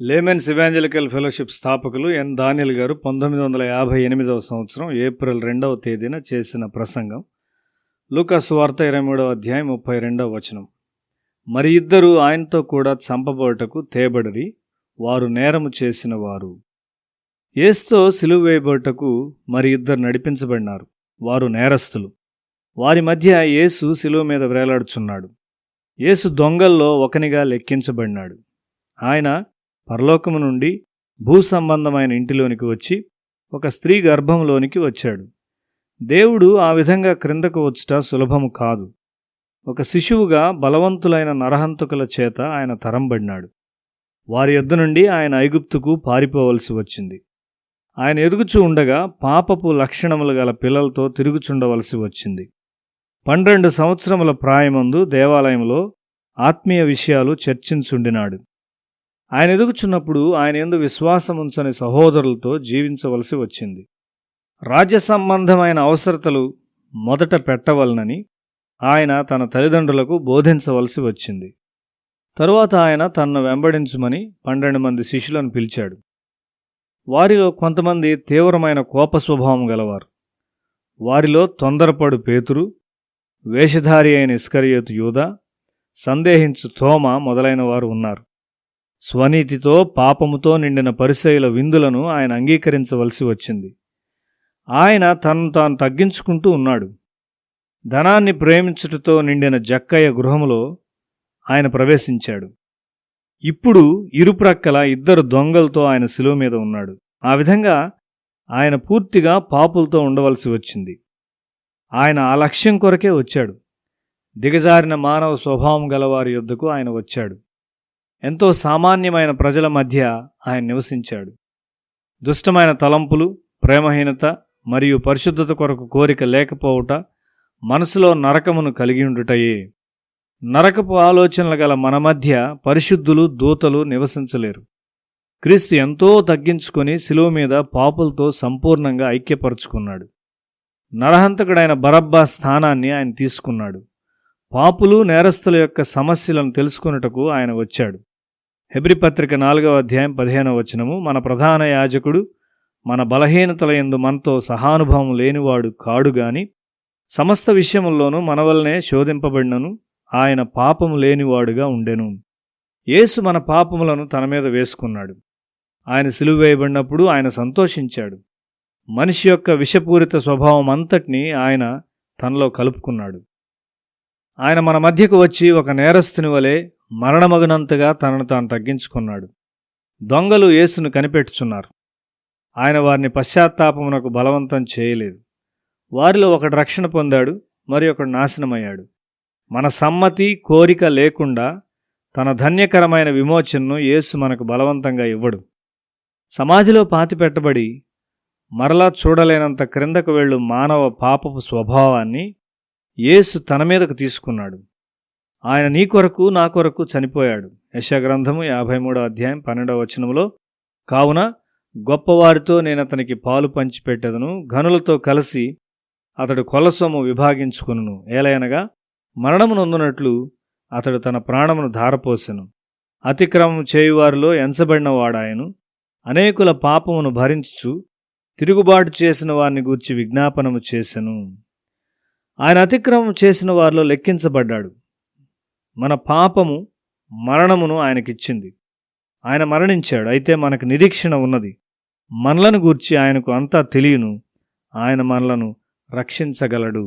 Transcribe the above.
Laymen's evangelical fellowship స్థాపకులు ఎన్ దానియల్ గారు 1958వ సంవత్సరం ఏప్రిల్ 2వ తేదీన చేసిన ప్రసంగం. లూకా సువార్త 23వ అధ్యాయం 32వ వచనం. మరి ఇద్దరు ఆయనతో కూడా చంపబోటకు తేబడిరి, వారు నేరము చేసిన వారు. యేసుతో సిలువ వేయబోటకు మరి ఇద్దరు నడిపించబడినారు, వారు నేరస్తులు. వారి మధ్య యేసు సిలువ మీద వేలాడుచున్నాడు. యేసు దొంగల్లో ఒకనిగా లెక్కించబడినాడు. ఆయన పరలోకము నుండి భూసంబంధమైన ఇంటిలోనికి వచ్చి ఒక స్త్రీ గర్భంలోనికి వచ్చాడు. దేవుడు ఆ విధంగా క్రిందకు వచ్చుట సులభము కాదు. ఒక శిశువుగా బలవంతులైన నరహంతకుల చేత ఆయన తరంబడినాడు. వారి యొద్ద నుండి ఆయన ఐగుప్తుకు పారిపోవలసి వచ్చింది. ఆయన ఎదుగుచూ ఉండగా పాపపు లక్షణములు గల పిల్లలతో తిరుగుచుండవలసి వచ్చింది. 12 సంవత్సరముల ప్రాయమందు దేవాలయంలో ఆత్మీయ విషయాలు చర్చించుండినాడు. ఆయన ఎదుగుచున్నప్పుడు ఆయన యందు విశ్వాసముంచని సహోదరులతో జీవించవలసి వచ్చింది. రాజ్య సంబంధమైన అవసరతలు మొదట పెట్టవలనని ఆయన తన తల్లిదండ్రులకు బోధించవలసి వచ్చింది. తరువాత ఆయన తనను వెంబడించుమని 12 మంది శిష్యులను పిలిచాడు. వారిలో కొంతమంది తీవ్రమైన కోప స్వభావం గలవారు. వారిలో తొందరపడు పేతురు, వేషధారి అయిన ఇస్కరియోతు యూదా, సందేహించు తోమ మొదలైన వారు ఉన్నారు. స్వనీతితో పాపముతో నిండిన పరిసయ్యుల విందులను ఆయన అంగీకరించవలసి వచ్చింది. ఆయన తనను తాను తగ్గించుకుంటూ ఉన్నాడు. ధనాన్ని ప్రేమించుటతో నిండిన జక్కయ్య గృహములో ఆయన ప్రవేశించాడు. ఇప్పుడు ఇరుప్రక్కల ఇద్దరు దొంగలతో ఆయన శిలువ మీద ఉన్నాడు. ఆ విధంగా ఆయన పూర్తిగా పాపులతో ఉండవలసి వచ్చింది. ఆయన ఆ లక్ష్యం కొరకే వచ్చాడు. దిగజారిన మానవ స్వభావం గలవారి యొద్దకు ఆయన వచ్చాడు. ఎంతో సామాన్యమైన ప్రజల మధ్య ఆయన నివసించాడు. దుష్టమైన తలంపులు, ప్రేమహీనత మరియు పరిశుద్ధత కొరకు కోరిక లేకపోవుట మనసులో నరకమును కలిగి ఉండుటయే. నరకపు ఆలోచనలు గల మన మధ్య పరిశుద్ధులు, దూతలు నివసించలేరు. క్రీస్తు ఎంతో తగ్గించుకొని శిలువ మీద పాపులతో సంపూర్ణంగా ఐక్యపరుచుకున్నాడు. నరహంతకుడైన బరబ్బా స్థానాన్ని ఆయన తీసుకున్నాడు. పాపులు, నేరస్తుల యొక్క సమస్యలను తెలుసుకొనుటకు ఆయన వచ్చాడు. హెబ్రీ పత్రిక 4వ అధ్యాయం 15వ వచనము. మన ప్రధాన యాజకుడు మన బలహీనతల యందు మనతో సహానుభవం లేనివాడు కాడుగాని సమస్త విషయముల్లోనూ మనవలనే శోధింపబడినను ఆయన పాపము లేనివాడుగా ఉండెను. యేసు మన పాపములను తన మీద వేసుకున్నాడు. ఆయన సిలువ వేయబడినప్పుడు ఆయన సంతోషించాడు. మనిషి యొక్క విషపూరిత స్వభావం అంతటినీ ఆయన తనలో కలుపుకున్నాడు. ఆయన మన మధ్యకు వచ్చి ఒక నేరస్తుని వలె మరణమగునంతగా తనను తాను తగ్గించుకున్నాడు. దొంగలు యేసును కనిపెట్టుచున్నారు. ఆయన వారిని పశ్చాత్తాపమునకు బలవంతం చేయలేదు. వారిలో ఒకడు రక్షణ పొందాడు, మరి ఒకడు నాశనమయ్యాడు. మన సమ్మతి, కోరిక లేకుండా తన ధన్యకరమైన విమోచనను యేసు మనకు బలవంతంగా ఇవ్వడు. సమాధిలో పాతిపెట్టబడి మరలా చూడలేనంత క్రిందకు వెళ్ళు మానవ పాపపు స్వభావాన్ని యేసు తన మీదకు తీసుకున్నాడు. ఆయన నీ కొరకు, నా కొరకు చనిపోయాడు. యెషయా గ్రంథము 53వ అధ్యాయం 12వ వచనములో, కావున గొప్పవారితో నేనతనికి పాలు పంచిపెట్టెదను, ఘనులతో కలిసి అతడు కొలసొమ్ము విభాగించుకొనును. ఏలయనగా మరణము నొందునట్లు అతడు తన ప్రాణమును ధారపోసెను. అతిక్రమము చేయువారిలో ఎంచబడిన వాడాయను. అనేకుల పాపమును భరించుచు తిరుగుబాటు చేసిన వారిని గూర్చి విజ్ఞాపనము చేసెను. ఆయన అతిక్రమం చేసిన వారిలో లెక్కించబడ్డాడు. మన పాపము మరణమును ఆయనకిచ్చింది. ఆయన మరణించాడు. అయితే మనకు నిరీక్షణ ఉన్నది. మనలను గూర్చి ఆయనకు అంతా తెలియను. ఆయన మనలను రక్షించగలడు.